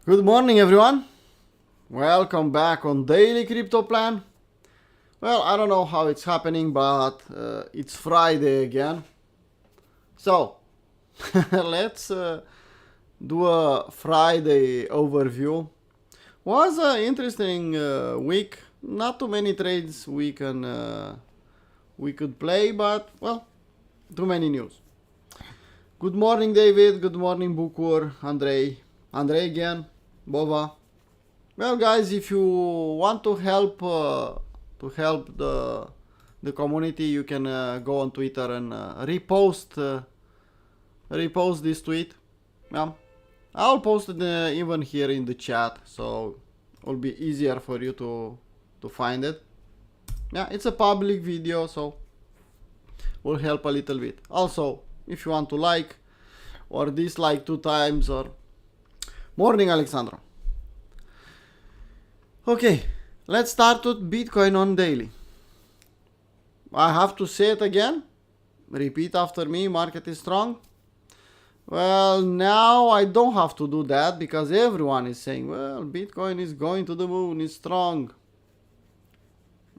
Good morning, everyone. Welcome back on Daily Crypto Plan. Well, I don't know how it's happening, but it's Friday again. So, let's do a Friday overview. Was an interesting week. Not too many trades we could play, but well, too many news. Good morning, David. Good morning, Bukur, Andrei again, Bova. Well, guys, if you want to help the community, you can go on Twitter and repost this tweet. Yeah, I'll post it even here in the chat, so it'll be easier for you to find it. Yeah, it's a public video, so will help a little bit. Also, if you want to like or dislike 2 times or morning, Alexandra. Okay, let's start with Bitcoin on daily. I have to say it again. Repeat after me, market is strong. Well, now I don't have to do that because everyone is saying, well, Bitcoin is going to the moon, it's strong.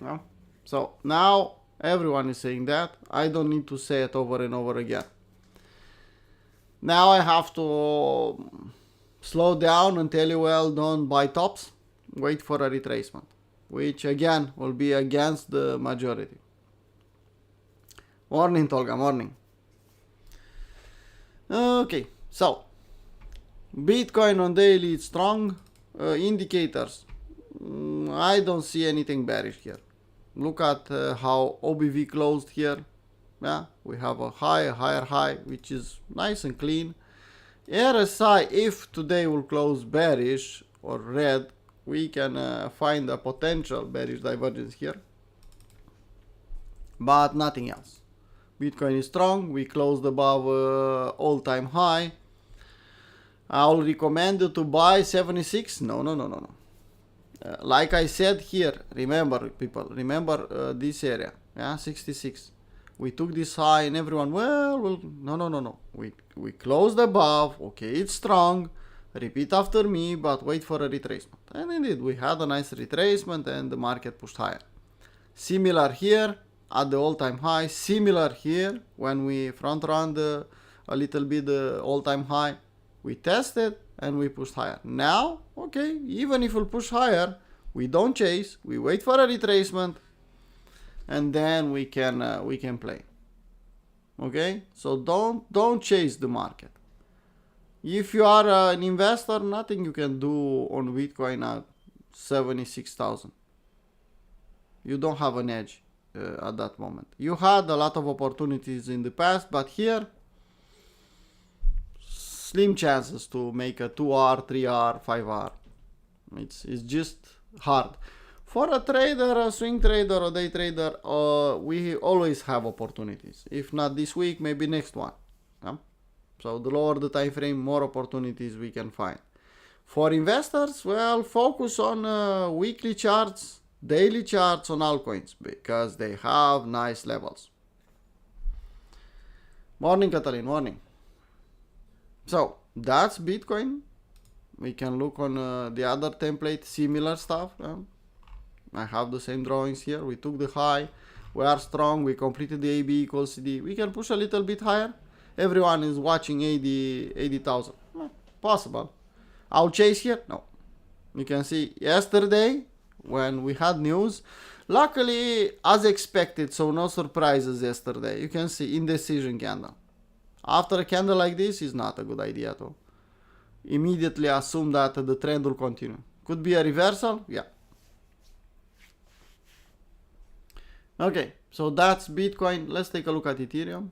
Yeah. So now everyone is saying that. I don't need to say it over and over again. Now I have to slow down and tell you, well, don't buy tops. Wait for a retracement, which again will be against the majority. Morning, Tolga, morning. Okay, so Bitcoin on daily is strong. Indicators, I don't see anything bearish here. Look at how OBV closed here. Yeah, we have a higher high, which is nice and clean. RSI, if today will close bearish or red, we can find a potential bearish divergence here, but nothing else. Bitcoin is strong. We closed above all-time high. I'll recommend you to buy 76. No. Like I said here, remember people, remember this area, yeah, 66. We took this high and everyone, well, no. We closed above. Okay, it's strong. Repeat after me, but wait for a retracement. And indeed, we had a nice retracement and the market pushed higher. Similar here at the all-time high. Similar here when we front-run a little bit the all-time high. We tested and we pushed higher. Now, okay, even if we push higher, we don't chase. We wait for a retracement, and then we can play. Okay, so don't chase the market. If you are an investor, nothing you can do on Bitcoin at 76,000. You don't have an edge at that moment. You had a lot of opportunities in the past, but here, slim chances to make a 2R, 3R, 5R. It's just hard. For a trader, a swing trader, a day trader, we always have opportunities. If not this week, maybe next one. Yeah? So the lower the time frame, more opportunities we can find. For investors, well, focus on weekly charts, daily charts on altcoins because they have nice levels. Morning, Katalin, morning. So that's Bitcoin. We can look on the other template, similar stuff. I have the same drawings here. We took the high. We are strong. We completed the AB equals CD. We can push a little bit higher. Everyone is watching 80,000. Possible. I'll chase here? No. You can see yesterday when we had news. Luckily, as expected, so no surprises yesterday. You can see indecision candle. After a candle like this is not a good idea to immediately assume that the trend will continue. Could be a reversal? Yeah. Okay, so that's Bitcoin. Let's take a look at Ethereum.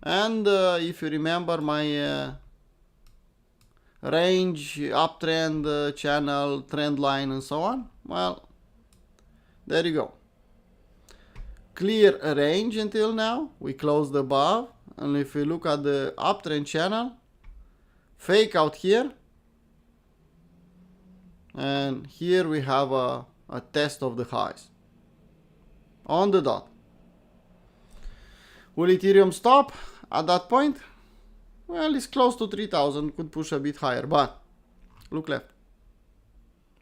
And if you remember my range, uptrend, channel, trend line, and so on, well, there you go. Clear a range until now. We closed above. And if you look at the uptrend channel, fake out here. And here we have a test of the highs on the dot. Will Ethereum stop at that point? Well, it's close to 3,000, could push a bit higher, but look left.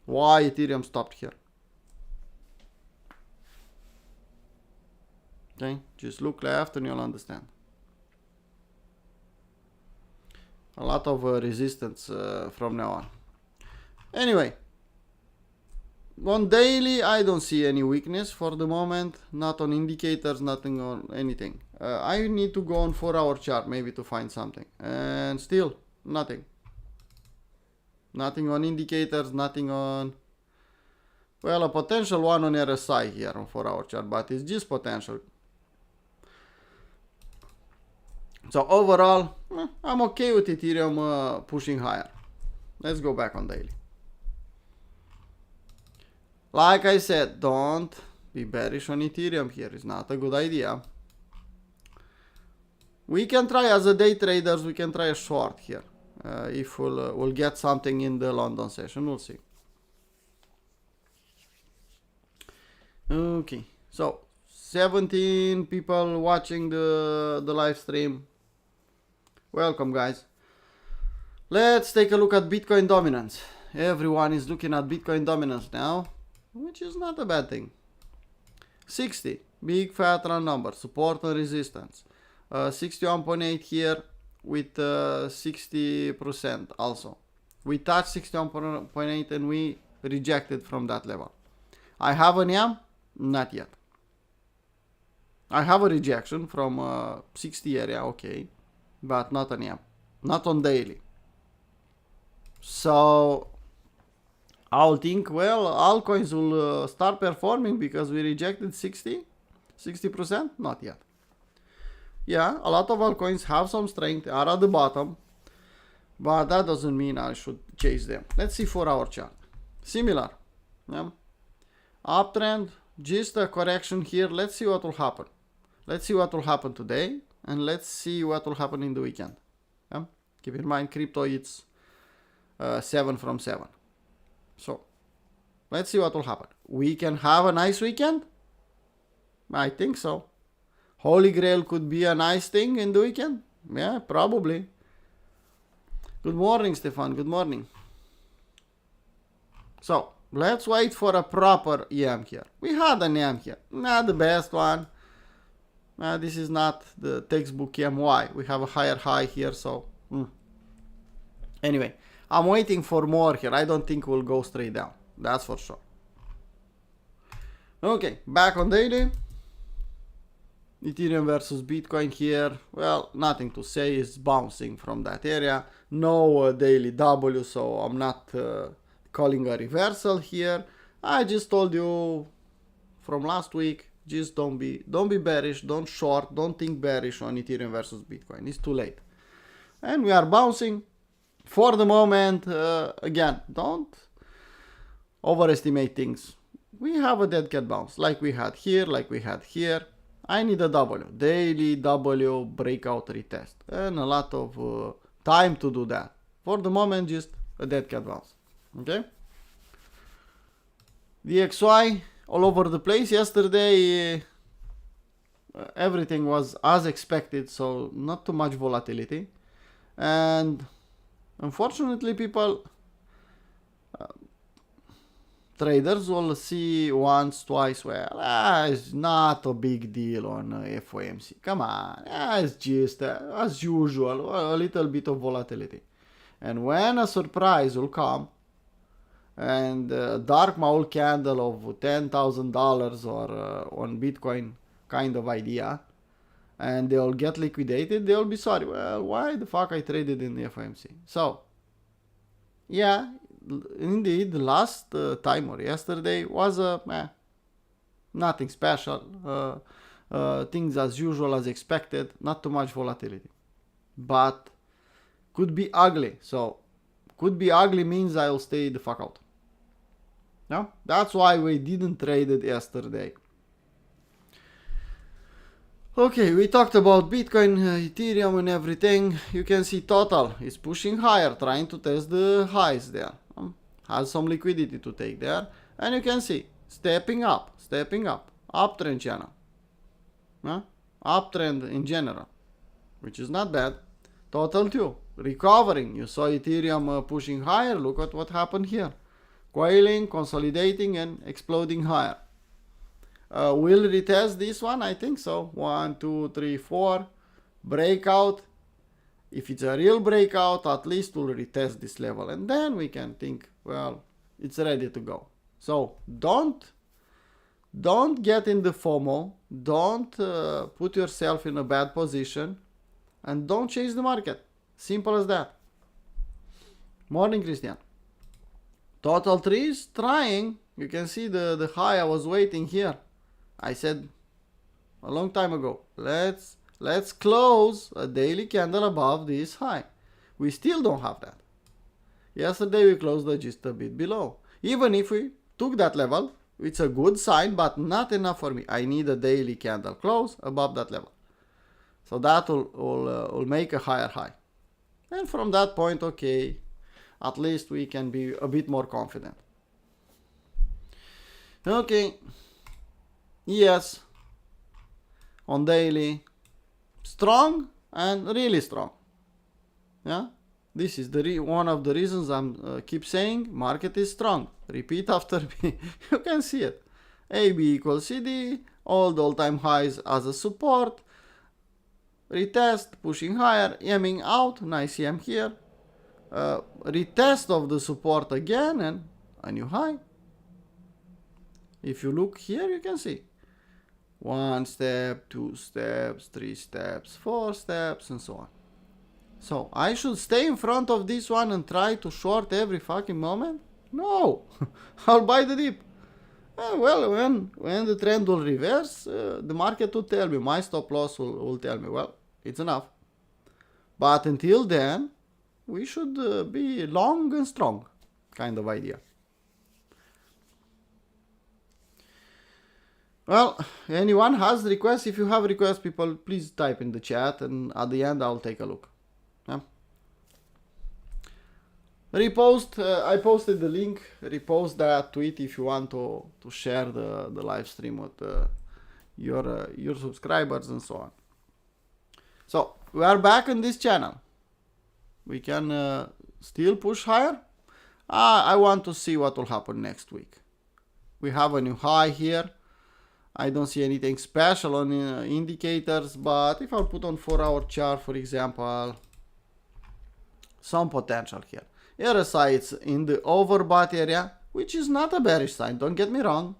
Why Ethereum stopped here? Okay, just look left and you'll understand. A lot of resistance from now on. Anyway, on daily I don't see any weakness for the moment, not on indicators, nothing on anything. I need to go on 4-hour chart maybe to find something, and still nothing. Nothing on indicators, nothing on, well, a potential one on RSI here on 4-hour chart, but it's just potential. So overall, I'm okay with Ethereum pushing higher. Let's go back on daily. Like I said, don't be bearish on Ethereum here. It's not a good idea. We can try as a day traders, we can try a short here. If we'll get something in the London session, we'll see. Okay, so 17 people watching the live stream. Welcome, guys. Let's take a look at Bitcoin dominance. Everyone is looking at Bitcoin dominance now, which is not a bad thing. 60, big fat round number, support and resistance. 61.8 here with 60% also. We touched 61.8 and we rejected from that level. I have an YAM? Not yet. I have a rejection from 60 area, okay, but not an YAM, not on daily. So I'll think, well, altcoins will start performing because we rejected 60%? Not yet. Yeah, a lot of altcoins have some strength, are at the bottom, but that doesn't mean I should chase them. Let's see 4-hour chart. Similar. Yeah. Uptrend, just a correction here. Let's see what will happen. Let's see what will happen today, and let's see what will happen in the weekend. Yeah? Keep in mind, crypto, it's 7 from 7. So, let's see what will happen. We can have a nice weekend? I think so. Holy Grail could be a nice thing in the weekend? Yeah, probably. Good morning, Stefan. Good morning. So, let's wait for a proper EM here. We had an EM here. Not the best one. This is not the textbook EM. Why? We have a higher high here, so... Anyway, I'm waiting for more here. I don't think we'll go straight down. That's for sure. Okay, back on daily. Ethereum versus Bitcoin here. Well, nothing to say. It's bouncing from that area. No daily W, so I'm not calling a reversal here. I just told you from last week, just don't be bearish, don't short, don't think bearish on Ethereum versus Bitcoin. It's too late. And we are bouncing. For the moment, again, don't overestimate things. We have a dead cat bounce, like we had here, like we had here. I need a W, daily W breakout retest, and a lot of time to do that. For the moment, just a dead cat bounce. Okay? The XY all over the place. Yesterday, everything was as expected, so not too much volatility. And unfortunately, people, traders will see once, twice, well, it's not a big deal on FOMC. Come on, it's just as usual, a little bit of volatility. And when a surprise will come, and a dark maul candle of $10,000 or on Bitcoin kind of idea, and they'll get liquidated, they'll be sorry. Well, why the fuck I traded in the FOMC? So, yeah, indeed, the last time or yesterday was nothing special. Things as usual, as expected, not too much volatility. But could be ugly. So, could be ugly means I'll stay the fuck out. No? That's why we didn't trade it yesterday. Okay, we talked about Bitcoin, Ethereum and everything. You can see total is pushing higher, trying to test the highs there. Has some liquidity to take there. And you can see, stepping up, uptrend channel. Uptrend in general, which is not bad. Total 2, recovering. You saw Ethereum pushing higher. Look at what happened here. Coiling, consolidating, and exploding higher. Will retest this one? I think so. 1, 2, 3, 4. Breakout. If it's a real breakout, at least we'll retest this level. And then we can think, well, it's ready to go. So don't get in the FOMO. Don't put yourself in a bad position. And don't chase the market. Simple as that. Morning, Christian. Total 3 is trying. You can see the high. I was waiting here. I said a long time ago, let's close a daily candle above this high. We still don't have that. Yesterday we closed just a bit below. Even if we took that level, it's a good sign, but not enough for me. I need a daily candle close above that level. So that will make a higher high. And from that point, okay, at least we can be a bit more confident. Okay. Yes. On daily. Strong and really strong. Yeah. This is one of the reasons I'm keep saying market is strong. Repeat after me. You can see it. AB equals CD. All-time highs as a support. Retest, pushing higher, EMing out, nice EM here. Retest of the support again and a new high. If you look here, you can see 1 step, 2 steps, 3 steps, 4 steps, and so on. So I should stay in front of this one and try to short every fucking moment? No, I'll buy the dip. Well, when the trend will reverse, the market will tell me, my stop loss will tell me, well, it's enough. But until then, we should be long and strong, kind of idea. Well, anyone has requests? If you have requests, people, please type in the chat, and at the end, I'll take a look. Yeah. Repost, I posted the link, repost that tweet if you want to share the live stream with your subscribers and so on. So, we are back on this channel. We can still push higher. I want to see what will happen next week. We have a new high here. I don't see anything special on indicators, but if I'll put on 4-hour chart, for example, some potential here. RSI is in the overbought area, which is not a bearish sign. Don't get me wrong.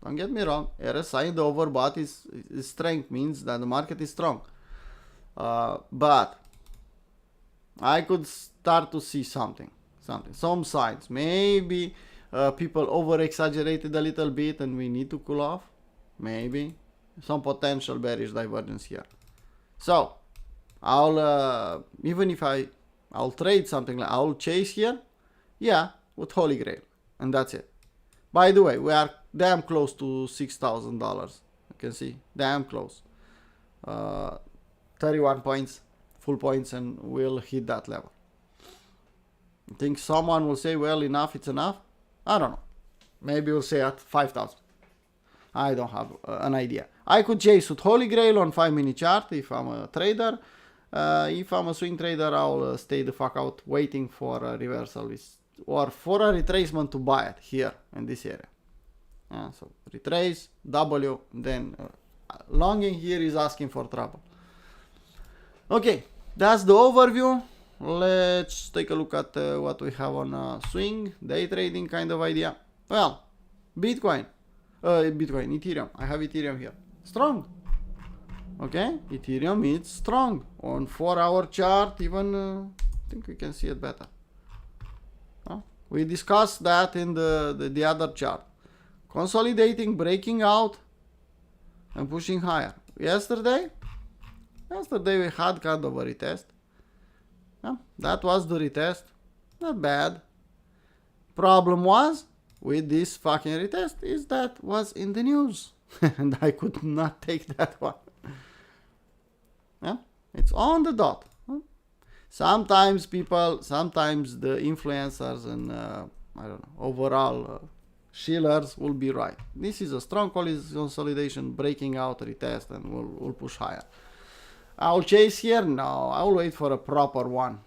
Don't get me wrong. RSI in the overbought is strength, means that the market is strong. But I could start to see some signs. Maybe people over-exaggerated a little bit and we need to cool off. Maybe some potential bearish divergence here. So I'll even if I'll trade something, like I'll chase here, yeah, with Holy Grail, and that's it. By the way, we are damn close to $6,000. You can see, damn close. 31 points, full points, and we'll hit that level. I think someone will say, well, enough, it's enough. I don't know. Maybe we'll say at 5,000. I don't have an idea. I could chase with Holy Grail on 5-minute chart if I'm a trader. If I'm a swing trader, I'll stay the fuck out waiting for a reversal or for a retracement to buy it here in this area. So retrace, W, then longing here is asking for trouble. Okay, that's the overview. Let's take a look at what we have on swing, day trading kind of idea. Well, Ethereum. I have Ethereum here. Strong. Okay, Ethereum is strong. On 4-hour chart, even I think we can see it better. We discussed that in the other chart. Consolidating, breaking out, and pushing higher. Yesterday we had kind of a retest. That was the retest. Not bad. Problem was, with this fucking retest, is that was in the news. And I could not take that one. It's on the dot. Sometimes the influencers and I don't know, overall shillers will be right. This is a strong consolidation, breaking out, retest, and we'll push higher. I'll chase here? No, I'll wait for a proper one.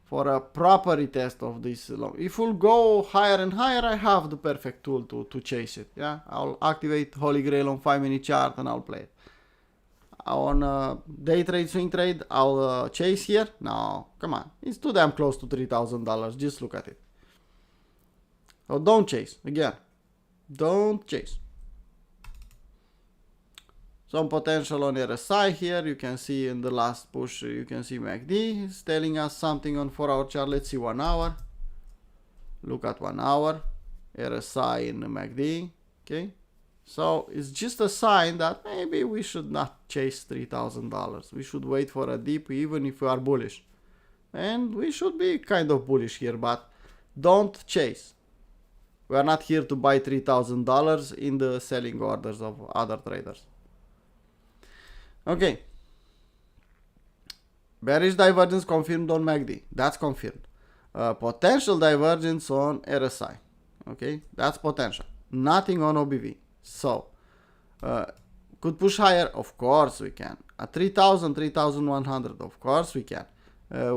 For a proper retest of this long. If we'll go higher and higher, I have the perfect tool to chase it. Yeah, I'll activate Holy Grail on 5-minute chart and I'll play it. On day trade, swing trade, I'll chase here. No, come on, it's too damn close to $3,000. Just look at it. Oh, don't chase again. Don't chase. Some potential on RSI here. You can see in the last push, you can see MACD is telling us something on 4-hour chart. Let's see 1 hour. Look at 1 hour. RSI in MACD. Okay. So it's just a sign that maybe we should not chase $3,000. We should wait for a dip even if we are bullish. And we should be kind of bullish here, but don't chase. We are not here to buy $3,000 in the selling orders of other traders. Okay. Bearish divergence confirmed on MACD. That's confirmed. Potential divergence on RSI. Okay. That's potential. Nothing on OBV. So, could push higher? Of course we can. At 3,000, 3,100. Of course we can.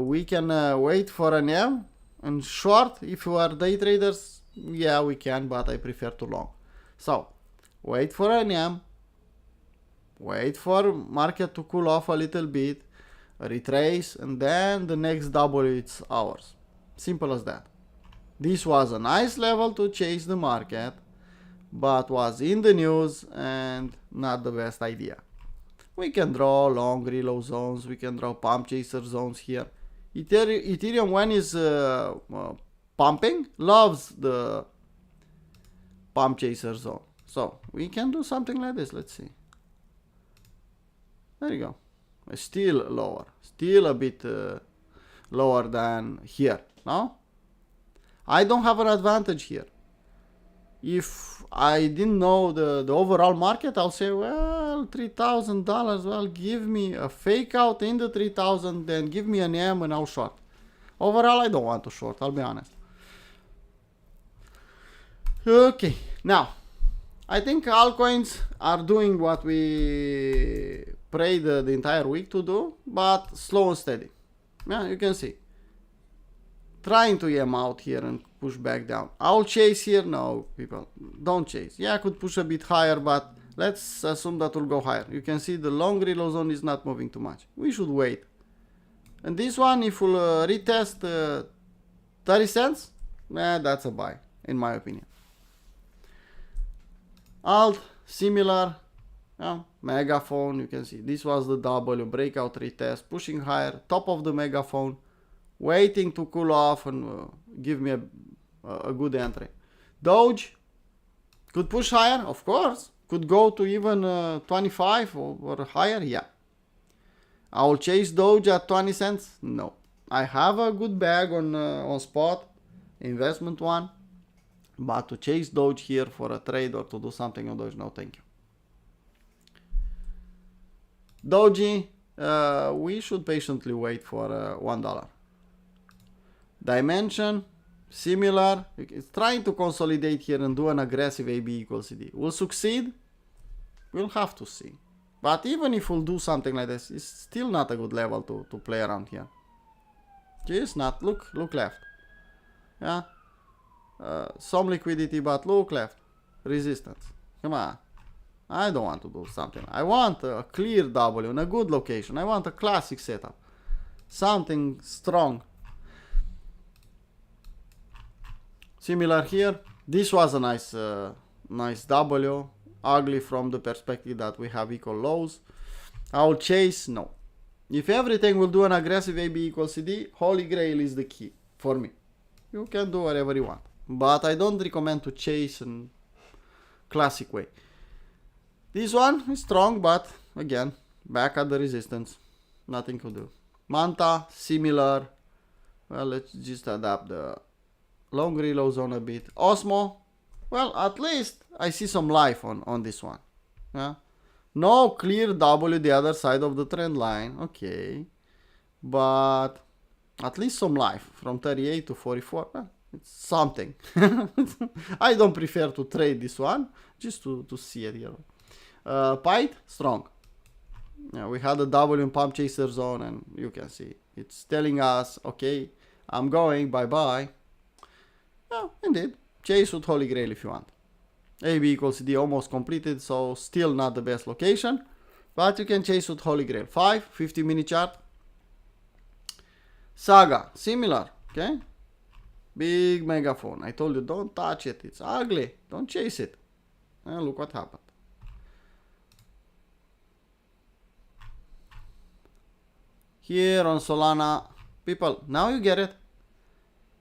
We can wait for an M and short. If you are day traders, yeah, we can, but I prefer to long. So, wait for an M. Wait for market to cool off a little bit, retrace, and then the next W it's ours. Simple as that. This was a nice level to chase the market, but was in the news and not the best idea. We can draw long reload zones, we can draw pump chaser zones here. Ethereum, when is pumping, loves the pump chaser zone. So we can do something like this. Let's see. There you go. Still lower. Still a bit lower than here. No? I don't have an advantage here. If I didn't know the overall market, I'll say, well, $3,000. Well, give me a fake out in the 3,000, then give me an M and I'll short. Overall, I don't want to short, I'll be honest. Okay, now, I think altcoins are doing what we prayed the entire week to do, but slow and steady. Yeah, you can see. Trying to M out here and push back down. I'll chase here. No, people, don't chase. Yeah, I could push a bit higher, but let's assume that will go higher. You can see the long reload zone is not moving too much. We should wait. And this one, if we'll retest 30 cents, that's a buy, in my opinion. Alt, similar. Megaphone, you can see this was the W, breakout retest, pushing higher, top of the megaphone, waiting to cool off and give me a good entry. Doge could push higher, of course, could go to even 25 or higher, yeah. I will chase Doge at 20 cents, no. I have a good bag on spot, investment one, but to chase Doge here for a trade or to do something on Doge, no thank you. Doji, we should patiently wait for $1. Dimension, similar. It's trying to consolidate here and do an aggressive AB equals CD. Will succeed? We'll have to see. But even if we'll do something like this, it's still not a good level to play around here. Just not. Look left. Yeah. Some liquidity, but look left. Resistance. Come on. I don't want to do something. I want a clear W in a good location. I want a classic setup. Something strong. Similar here. This was a nice W. Ugly from the perspective that we have equal lows. I'll chase, no. If everything will do an aggressive AB equals CD, Holy Grail is the key for me. You can do whatever you want. But I don't recommend to chase in classic way. This one is strong, but again, back at the resistance. Nothing to do. Manta, similar. Well, let's just adapt the long reload zone a bit. Osmo, well, at least I see some life on this one. Yeah. No clear W the other side of the trend line. Okay. But at least some life from 38 to 44. Well, it's something. I don't prefer to trade this one, just to see it here. Pipe, strong. Yeah, we had a W in pump chaser zone, and you can see it's telling us, okay, I'm going, bye bye. Yeah, indeed, chase with Holy Grail if you want. AB equals CD almost completed, so still not the best location, but you can chase with Holy Grail. 50-minute chart. Saga, similar, okay? Big megaphone. I told you, don't touch it. It's ugly. Don't chase it. And look what happened. Here on Solana, people, now you get it.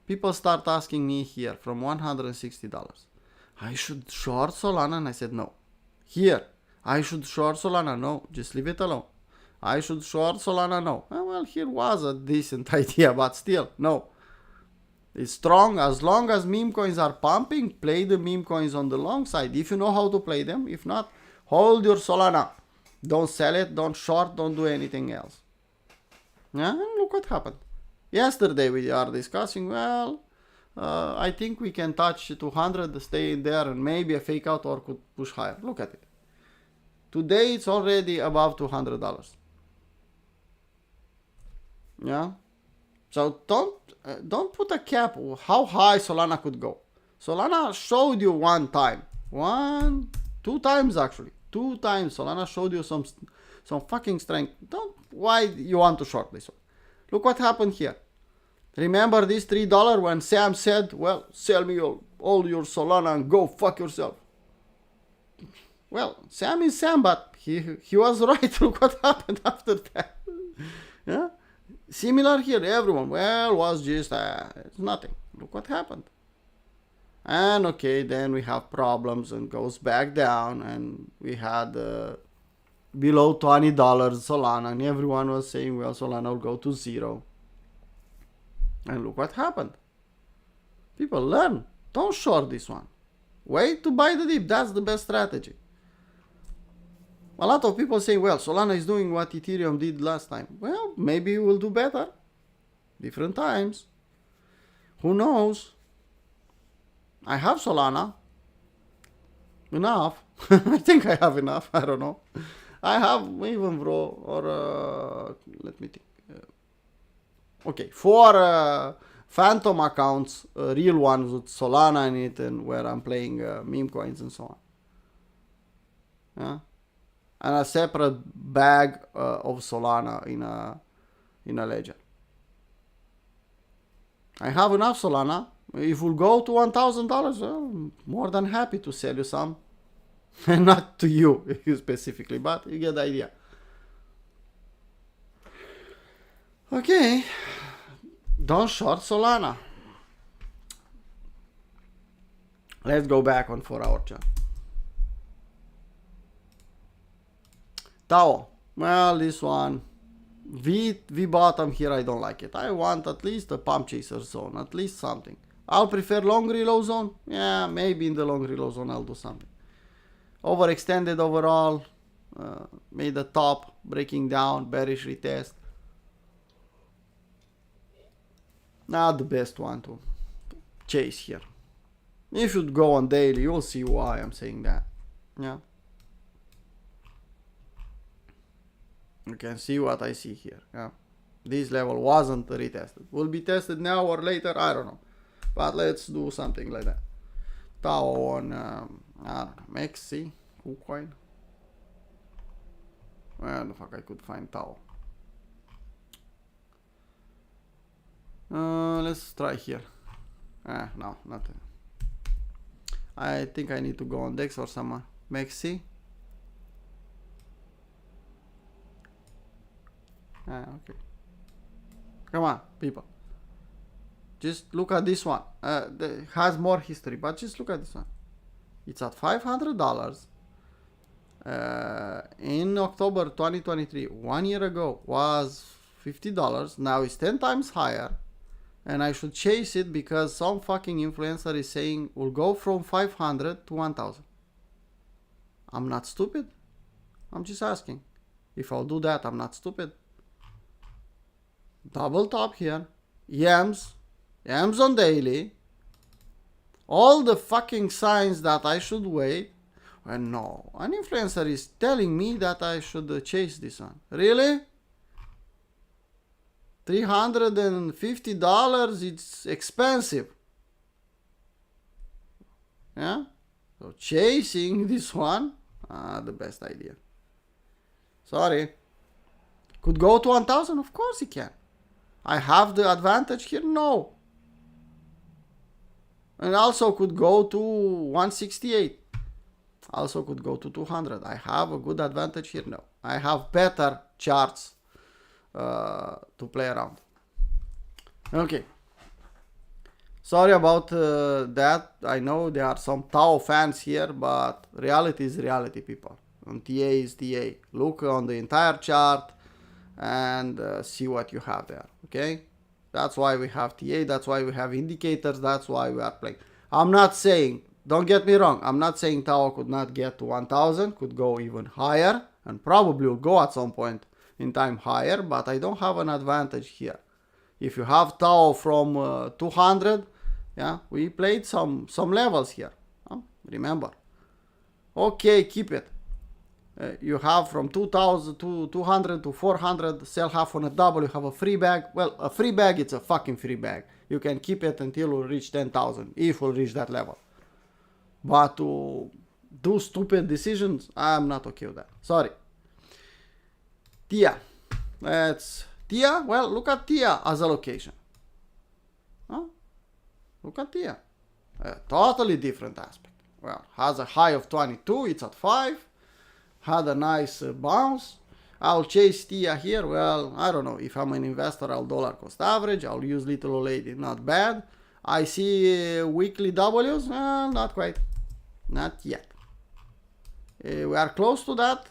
People start asking me here from $160. I should short Solana, and I said no. Here, I should short Solana, no. Just leave it alone. I should short Solana, no. Well, here was a decent idea, but still, no. It's strong. As long as meme coins are pumping, play the meme coins on the long side. If you know how to play them, if not, hold your Solana. Don't sell it, don't short, don't do anything else. Yeah, and look what happened. Yesterday we are discussing, well, I think we can touch 200, stay in there, and maybe a fake out or could push higher. Look at it. Today it's already above $200. Yeah. So don't put a cap how high Solana could go. Solana showed you one time. Two times actually. 2 times Solana showed you some fucking strength. Why you want to short this one? Look what happened here. Remember this $3 when Sam said, well, sell me all your Solana and go fuck yourself. Well, Sam is Sam, but he was right. Look what happened after that. Yeah. Similar here, everyone, well, was just, it's nothing. Look what happened. And okay, then we have problems and goes back down, and we had below $20 Solana, and everyone was saying, well, Solana will go to 0. And look what happened. People learn. Don't short this one. Wait to buy the dip. That's the best strategy. A lot of people say, well, Solana is doing what Ethereum did last time. Well, maybe we'll do better. Different times. Who knows? I have Solana. Enough. I think I have enough. I don't know. I have even let me think. Okay, 4 phantom accounts, real ones with Solana in it, and where I'm playing meme coins and so on. Yeah. And a separate bag of Solana in a ledger. I have enough Solana. If we'll go to $1,000, well, more than happy to sell you some. And not to you specifically, but you get the idea. Okay. Don't short Solana. Let's go back on 4-hour chart. Tao. Well, this one. V bottom here, I don't like it. I want at least a pump chaser zone. At least something. I'll prefer long reload zone. Yeah, maybe in the long reload zone I'll do something. Overextended overall. Made the top. Breaking down. Bearish retest. Not the best one to chase here. You should go on daily. You'll see why I'm saying that. Yeah. You can see what I see here. Yeah. This level wasn't retested. Will be tested now or later. I don't know. But let's do something like that. Tao on, I don't know, Maxi, KuCoin. Where the fuck I could find Tao? Let's try here. No, nothing. I think I need to go on Dex or somewhere. Maxi. Okay. Come on, people. Just look at this one. It has more history, but just look at this one. It's at $500. In October 2023, 1 year ago, was $50. Now it's 10 times higher. And I should chase it because some fucking influencer is saying we'll go from 500 to 1000. I'm not stupid. I'm just asking. If I'll do that, I'm not stupid. Double top here. Yams on daily. All the fucking signs that I should wait. No, an influencer is telling me that I should chase this one. Really? $350, it's expensive. Yeah? So chasing this one, the best idea. Sorry. Could go to 1,000? Of course he can. I have the advantage here? No. And also could go to 168. Also could go to 200. I have a good advantage here? No. I have better charts to play around. Okay. Sorry about that. I know there are some Tao fans here, but reality is reality, people. And TA is TA. Look on the entire chart and see what you have there. Okay? That's why we have TA. That's why we have indicators. That's why we are playing. I'm not saying, don't get me wrong, I'm not saying Tao could not get to 1,000, could go even higher, and probably will go at some point in time higher, but I don't have an advantage here. If you have Tao from 200, yeah, we played some levels here. Remember. Okay, keep it. You have from 2,000 to 200 to 400, sell half on a double, you have a free bag. Well, a free bag, it's a fucking free bag. You can keep it until we reach 10,000, if we'll reach that level. But to do stupid decisions, I'm not okay with that. Sorry. Tia. Tia, well, look at Tia as a location. Huh? Look at Tia. A totally different aspect. Well, has a high of 22, it's at 5. Had a nice bounce. I'll chase Tia here. Well, I don't know. If I'm an investor, I'll dollar cost average. I'll use little old lady. Not bad. I see weekly W's. Not quite. Not yet. We are close to that.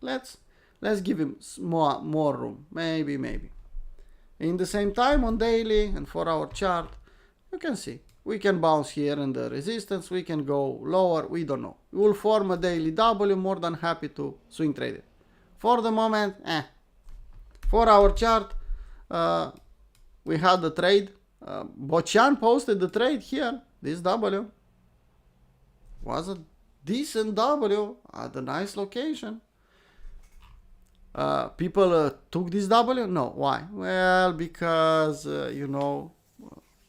Let's give him more room. Maybe. In the same time, on daily and 4-hour chart, you can see. We can bounce here in the resistance. We can go lower. We don't know. We will form a daily W. More than happy to swing trade it. For the moment, 4-hour chart. We had the trade. Bochan posted the trade here. This W was a decent W at a nice location. People took this W? No. Why? Well, because,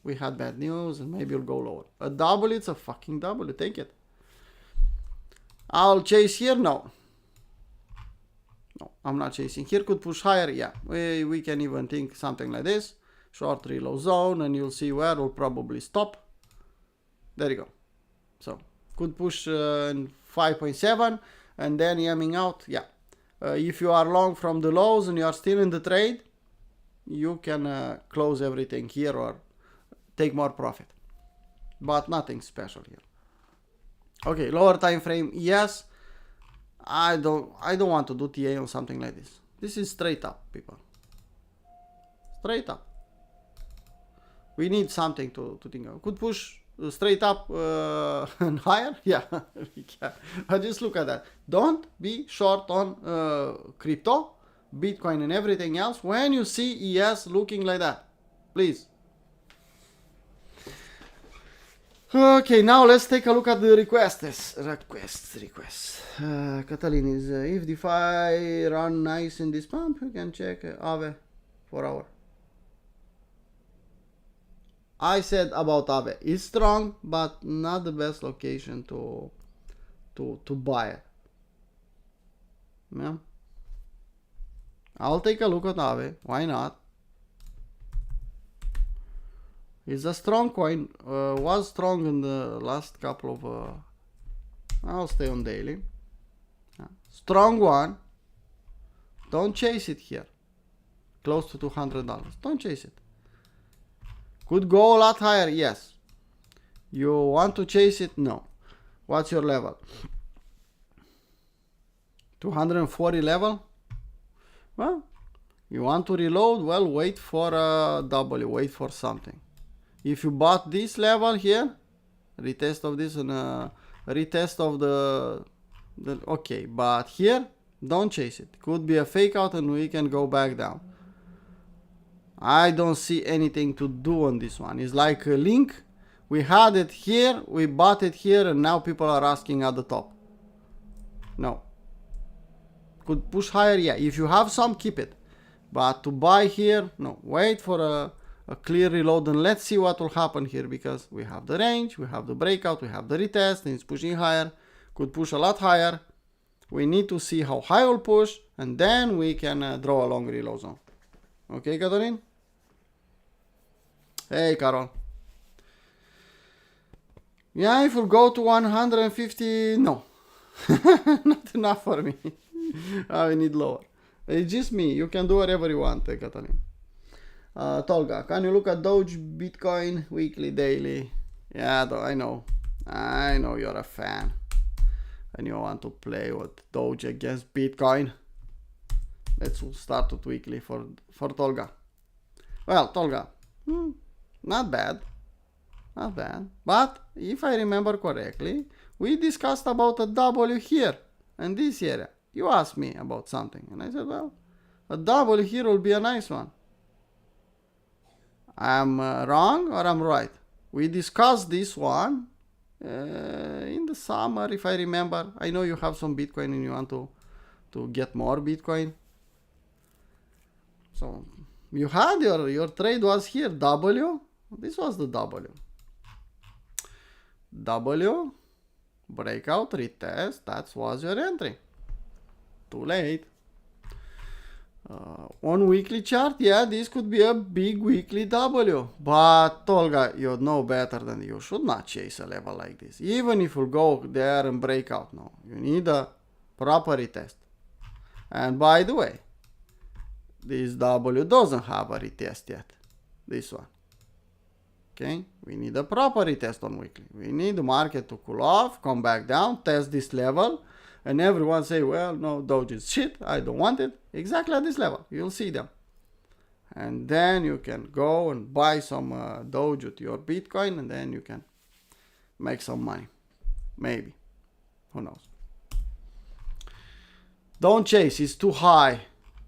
we had bad news and maybe it'll go lower. A W, it's a fucking W. Take it. I'll chase here? No. No, I'm not chasing. Here could push higher. Yeah, we can even think something like this. Short reload zone, and you'll see where we'll probably stop. There you go. So, could push in 5.7 and then yamming out. Yeah. If you are long from the lows and you are still in the trade, you can close everything here or take more profit. But nothing special here. Okay, lower time frame. Yes. I don't want to do TA on something like this. This is straight up, people. Straight up. We need something to think of. Could push straight up and higher? Yeah, we can. But just look at that. Don't be short on crypto, Bitcoin and everything else when you see ES looking like that. Please. Okay, now let's take a look at the requests. Catalin is, if DeFi run nice in this pump, you can check Aave for hour. I said about Aave, it's strong, but not the best location to buy it. Yeah. I'll take a look at Aave. Why not? It's a strong coin. Was strong in the last couple of. I'll stay on daily. Strong one. Don't chase it here. Close to $200. Don't chase it. Could go a lot higher. Yes. You want to chase it? No. What's your level? 240 level? Well, you want to reload? Well, wait for a W. Wait for something. If you bought this level here, retest of this and retest of the okay, but here, don't chase it. Could be a fake out and we can go back down. I don't see anything to do on this one. It's like a link We had it here, we bought it here, and now people are asking at the top. No. Could push higher, yeah. If you have some, keep it. But to buy here, no. Wait for a clear reload and let's see what will happen here, because we have the range, we have the breakout, we have the retest, and it's pushing higher. Could push a lot higher. We need to see how high will push, and then we can draw a long reload zone. Okay, Catherine? Hey, Carol. Yeah, if we'll go to 150, no. Not enough for me. I need lower. It's just me. You can do whatever you want, Katalin. Tolga, can you look at Doge, Bitcoin, weekly, daily? Yeah, I know. I know you're a fan. And you want to play with Doge against Bitcoin. Let's start with weekly for Tolga. Well, Tolga, not bad. Not bad. But if I remember correctly, we discussed about a W here in this area. You asked me about something, and I said, well, a W here will be a nice one. I'm wrong or I'm right? We discussed this one in the summer, if I remember. I know you have some Bitcoin and you want to get more Bitcoin. So you had your trade was here, W. This was the W. W, breakout, retest, that was your entry. Too late. On weekly chart, yeah, this could be a big weekly W. But Tolga, you know better than you should not chase a level like this. Even if you go there and break out, no. You need a proper retest. And by the way, this W doesn't have a retest yet. This one. Okay, we need a proper retest on weekly. We need the market to cool off, come back down, test this level, and everyone say, well, no, Doge is shit, I don't want it. Exactly at this level, you'll see them. And then you can go and buy some Doge with your Bitcoin, and then you can make some money. Maybe. Who knows? Don't chase, it's too high.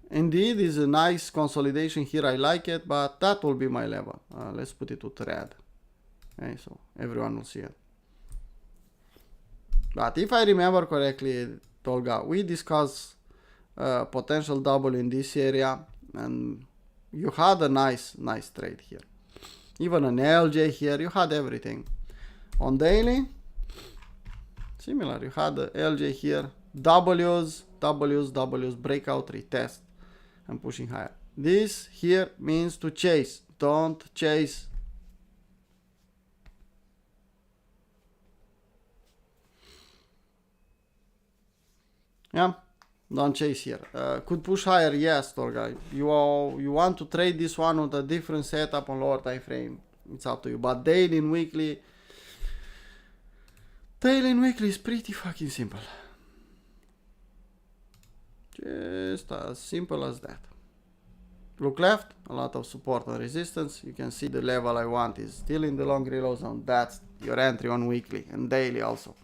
Indeed, it's a nice consolidation here, I like it, but that will be my level. Let's put it to red. Okay, so everyone will see it. But if I remember correctly, Tolga, we discussed potential W in this area, and you had a nice trade here. Even an LJ here, you had everything. On daily, similar, you had the LJ here, W's, breakout, retest, and pushing higher. This here means to chase. Don't chase. Yeah, don't chase here. Could push higher, yes, Tolga. You want to trade this one with a different setup on lower time frame. It's up to you. But daily and weekly is pretty fucking simple. Just as simple as that. Look left, a lot of support and resistance. You can see the level I want is still in the long reload zone. That's your entry on weekly and daily also.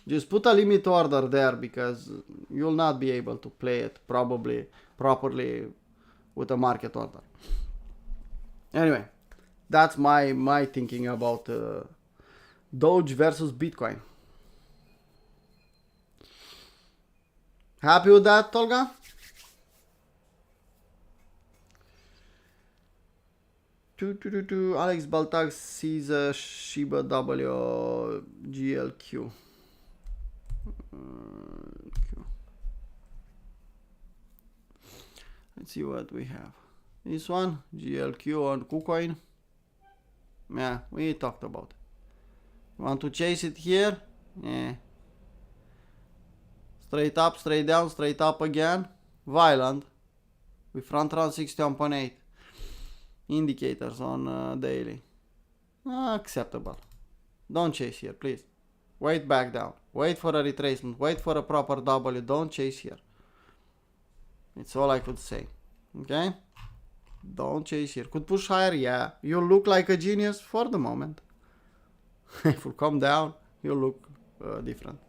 Just put a limit order there, because you'll not be able to play it probably properly with a market order. Anyway, that's my thinking about Doge versus Bitcoin. Happy with that, Tolga? Alex Baltag sees a Shiba W GLQ. Let's see what we have. This one, GLQ on KuCoin. Yeah, we talked about it. Want to chase it here? Yeah. Straight up, straight down, straight up again. Violent. We front run 61.8. Indicators on daily. Acceptable. Don't chase here, please. Wait back down. Wait for a retracement. Wait for a proper W. Don't chase here. It's all I could say. Okay? Don't chase here. Could push higher, yeah. You look like a genius for the moment. If you come down, you look different.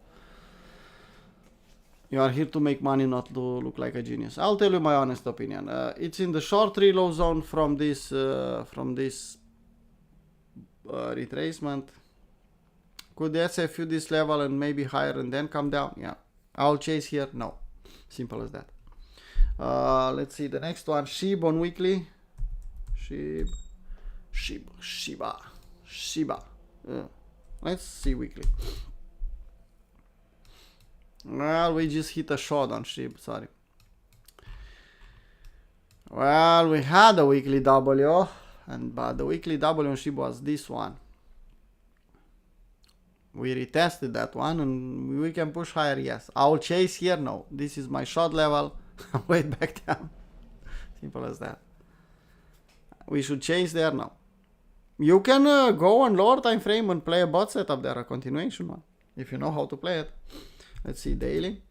You are here to make money, not to look like a genius. I'll tell you my honest opinion. It's in the short reload zone from this retracement. Could the SF view this level and maybe higher and then come down? Yeah. I'll chase here. No. Simple as that. Let's see the next one. SHIB on weekly. Shiba. Let's see weekly. Well, we just hit a short on SHIB. Sorry. Well, we had a weekly W, but the weekly W on SHIB was this one. We retested that one and we can push higher, yes. I'll chase here, no. This is my short level. Wait back down. Simple as that. We should chase there now. You can go on lower time frame and play a bot setup there, a continuation one, if you know how to play it. Let's see daily.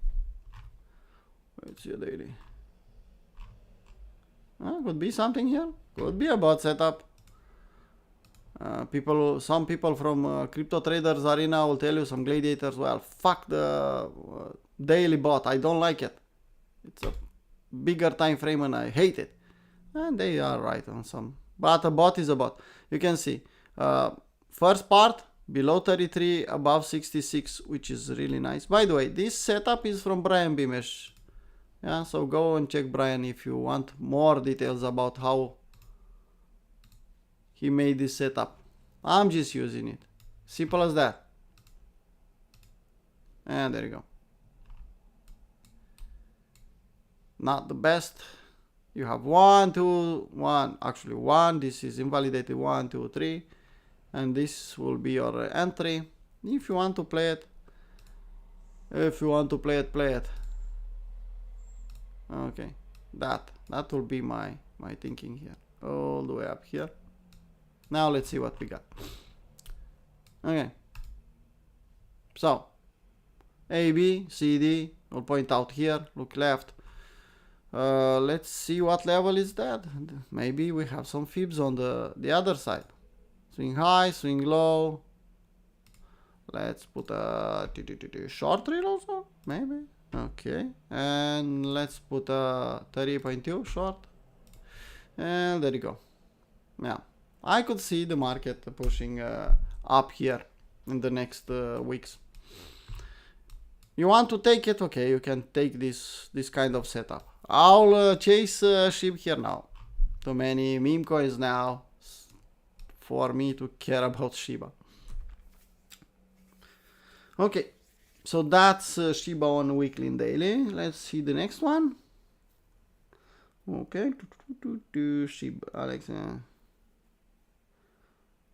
Let's see a daily. Could be something here. Could be a bot setup. Some people from Crypto Traders Arena will tell you, some gladiators, well, fuck the daily bot. I don't like it. It's a bigger time frame and I hate it. And they are right on some. But a bot is a bot. You can see. First part, below 33, above 66, which is really nice. By the way, this setup is from Brian Bimesh. Yeah, so go and check Brian if you want more details about how he made this setup. I'm just using it. Simple as that. And there you go. Not the best. You have 1, 2, 1. Actually 1. This is invalidated. 1, 2, 3. And this will be your entry. If you want to play it. If you want to play it, play it. Okay. That will be my thinking here. All the way up here. Now let's see what we got. Okay. So, A, B, C, D. I'll point out here. Look left. Let's see what level is that. Maybe we have some fibs on the other side. Swing high, swing low. Let's put a short drill also. Maybe. Okay. And let's put a 30.2 short. And there you go. Yeah. I could see the market pushing up here in the next weeks. You want to take it? Okay, you can take this kind of setup. I'll chase SHIB here now. Too many meme coins now for me to care about Shiba. Okay, so that's Shiba on weekly and daily. Let's see the next one. Okay, Shiba, Alex.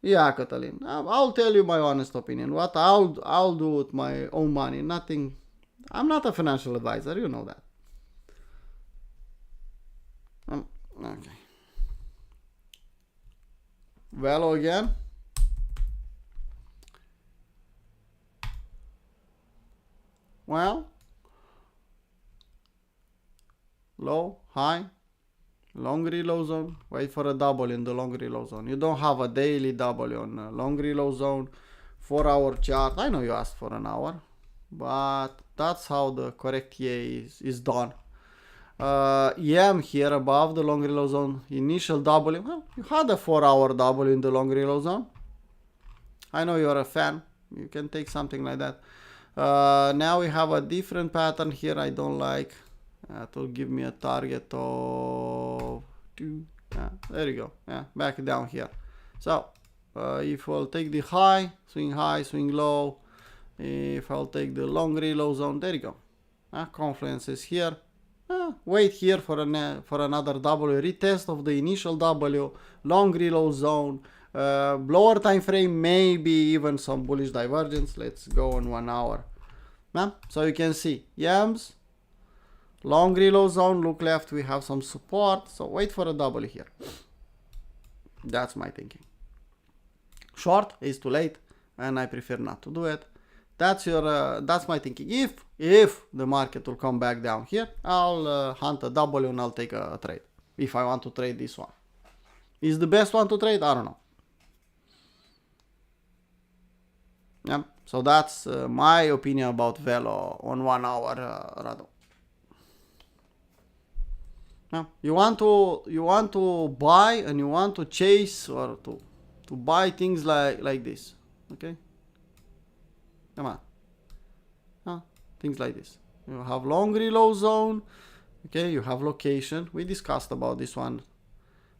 Yeah, Catalin. I'll tell you my honest opinion. What I'll do with my own money. Nothing. I'm not a financial advisor. You know that. Okay. Velo again. Well. Low, high. Long reload zone, wait for a double in the long reload zone. You don't have a daily double on a long reload zone. 4-hour chart. I know you asked for an hour, but that's how the correct EA is done. EM here above the long reload zone. Initial W. Well, you had a 4-hour W in the long reload zone. I know you're a fan. You can take something like that. Now we have a different pattern here I don't like. That will give me a target of 2. Yeah, there you go. Yeah, back down here. So, if I'll take the high, swing low. If I'll take the long reload zone, there you go. Confluence is here. Wait here for another W. Retest of the initial W. Long reload zone. Lower time frame, maybe even some bullish divergence. Let's go on 1 hour. So you can see YAMS. Long reload zone, look left, we have some support, so wait for a double here. That's my thinking. Short is too late, and I prefer not to do it. That's my thinking. If the market will come back down here, I'll hunt a double and I'll take a trade. If I want to trade this one. Is the best one to trade? I don't know. Yeah, so that's my opinion about Velo on 1 hour, Rado. You want to buy and you want to chase or to to buy things like this. Okay, come on, things like this. You have long reload zone. Okay, you have location. We discussed about this one.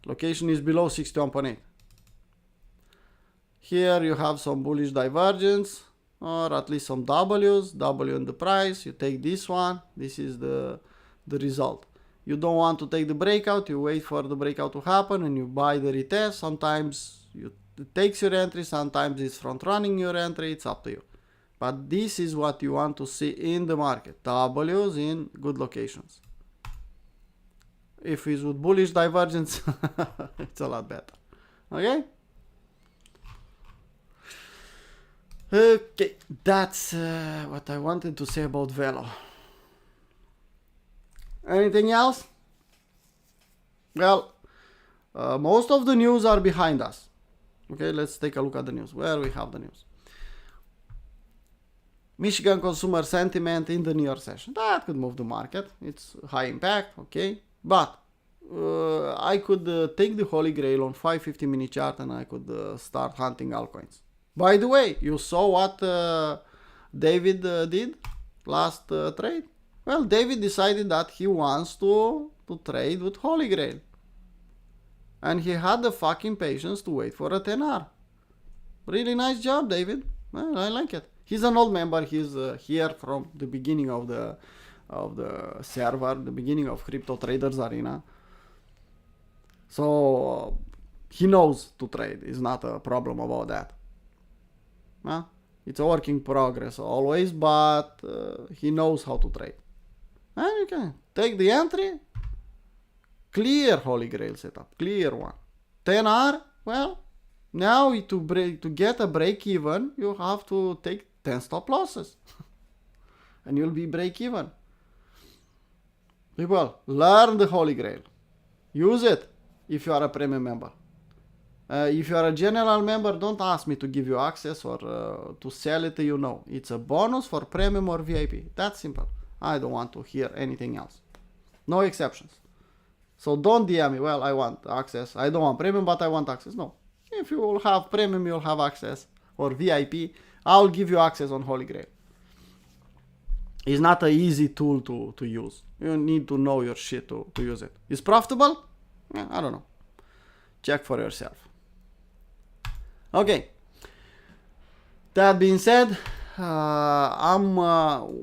Location is below 61.8. Here you have some bullish divergence, or at least some W's, W in the price. You take this one. This is the result. You don't want to take the breakout. You wait for the breakout to happen and you buy the retest. Sometimes it takes your entry. Sometimes it's front running your entry. It's up to you. But this is what you want to see in the market. W's in good locations. If it's with bullish divergence, it's a lot better. Okay? Okay, that's what I wanted to say about Velo. Anything else? Well, most of the news are behind us. Okay, let's take a look at the news. Where we have the news. Michigan consumer sentiment in the New York session. That could move the market. It's high impact, okay. But I could take the Holy Grail on 550 minute chart and I could start hunting altcoins. By the way, you saw what David did last trade? Well, David decided that he wants to trade with Holy Grail. And he had the fucking patience to wait for a 10R. Really nice job, David. Well, I like it. He's an old member. He's here from the beginning of the server, the beginning of Crypto Traders Arena. So he knows to trade. It's not a problem about that. It's a work in progress always, but he knows how to trade. And you can take the entry, clear Holy Grail setup, clear one. 10R, well, now to get a break even, you have to take 10 stop losses. And you'll be break even. People, learn the Holy Grail. Use it if you are a premium member. If you are a general member, don't ask me to give you access or to sell it to you. No, it's a bonus for premium or VIP. That's simple. I don't want to hear anything else. No exceptions. So don't DM me, well, I want access. I don't want premium, but I want access. No. If you will have premium, you'll have access. Or VIP, I'll give you access on Holy Grail. It's not an easy tool to use. You need to know your shit to use it. It's profitable? Yeah, I don't know. Check for yourself. Okay. That being said, I'm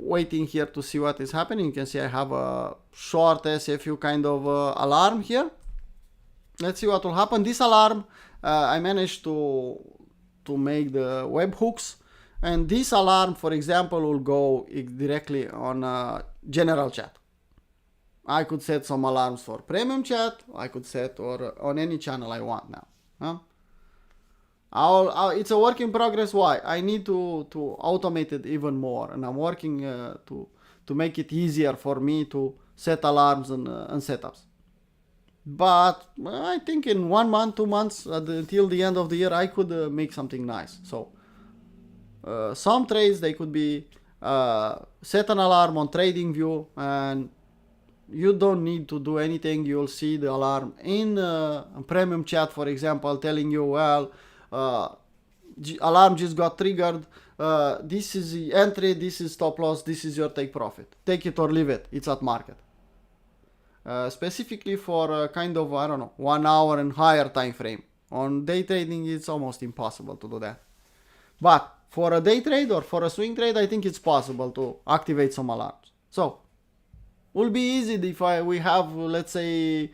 waiting here to see what is happening. You can see I have a short SFU kind of alarm here. Let's see what will happen. This alarm, I managed to make the webhooks, and this alarm, for example, will go directly on general chat. I could set some alarms for premium chat. I could set or on any channel I want now. It's a work in progress. Why? I need to automate it even more, and I'm working to make it easier for me to set alarms and setups. But I think in 1 month, 2 months, until the end of the year, I could make something nice. So some trades, they could be set an alarm on TradingView, and you don't need to do anything. You'll see the alarm in premium chat, for example, telling you, well, alarm just got triggered. This is the entry, this is stop loss, this is your take profit. Take it or leave it. It's at market. Specifically for kind of, I don't know, 1 hour and higher time frame. On day trading, it's almost impossible to do that. But for a day trade or for a swing trade, I think it's possible to activate some alarms. So, will be easy if we have, let's say,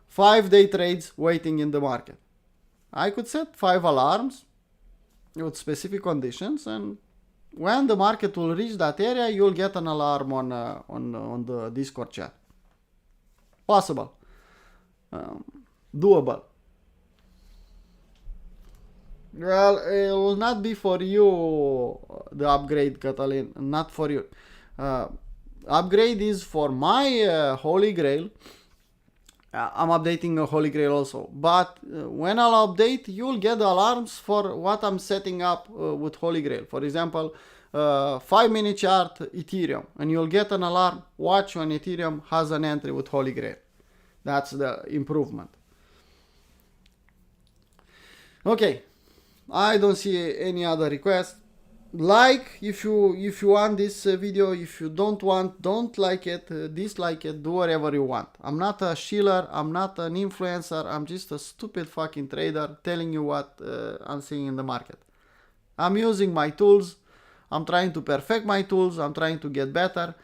5 day trades waiting in the market. I could set 5 alarms with specific conditions, and when the market will reach that area, you'll get an alarm on the Discord chat. Possible. Doable. Well, it will not be for you, the upgrade, Catalin. Not for you. Upgrade is for my Holy Grail. I'm updating a Holy Grail also. But when I'll update, you'll get alarms for what I'm setting up with Holy Grail. For example, 5-minute chart Ethereum. And you'll get an alarm. Watch when Ethereum has an entry with Holy Grail. That's the improvement. Okay. I don't see any other request. Like if you want this video. If you don't want, don't like it, dislike it, do whatever you want. I'm not a shiller, I'm not an influencer, I'm just a stupid fucking trader telling you what I'm seeing in the market. I'm using my tools, I'm trying to perfect my tools, I'm trying to get better.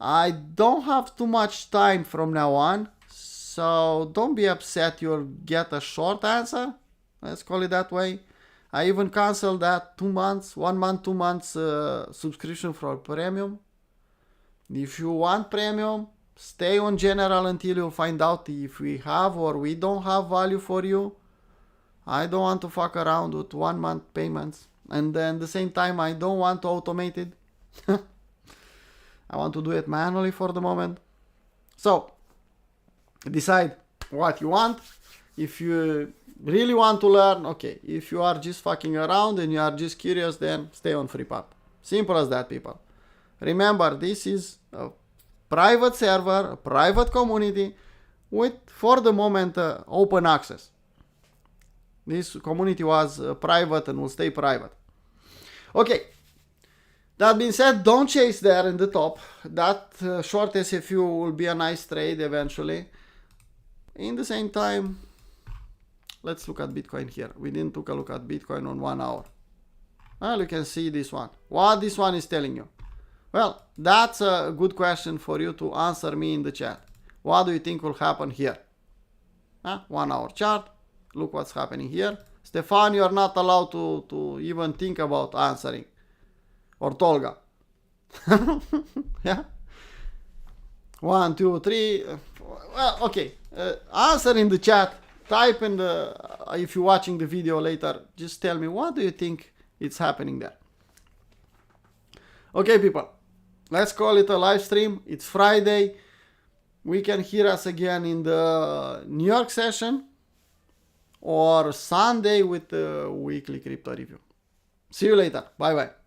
I don't have too much time from now on, so don't be upset you'll get a short answer, let's call it that way. I even canceled that 2 months, 1 month, 2 months subscription for premium. If you want premium, stay on general until you find out if we have or we don't have value for you. I don't want to fuck around with 1 month payments. And then at the same time, I don't want to automate it. I want to do it manually for the moment. So, decide what you want. If you really want to learn, okay. If you are just fucking around and you are just curious, then stay on FreePub. Simple as that, people. Remember, this is a private server, a private community with, for the moment, open access. This community was private and will stay private. Okay. That being said, don't chase there in the top. That short SFU will be a nice trade eventually. In the same time, let's look at Bitcoin here. We didn't take a look at Bitcoin on 1 hour. Well, you can see this one. What this one is telling you? Well, that's a good question for you to answer me in the chat. What do you think will happen here? 1 hour chart. Look what's happening here. Stefan, you are not allowed to even think about answering. Or Tolga. Yeah? 1, 2, 3. Well, okay. Answer in the chat. Type in the, if you're watching the video later, just tell me what do you think is happening there. Okay, people. Let's call it a live stream. It's Friday. We can hear us again in the New York session or Sunday with the weekly crypto review. See you later. Bye bye.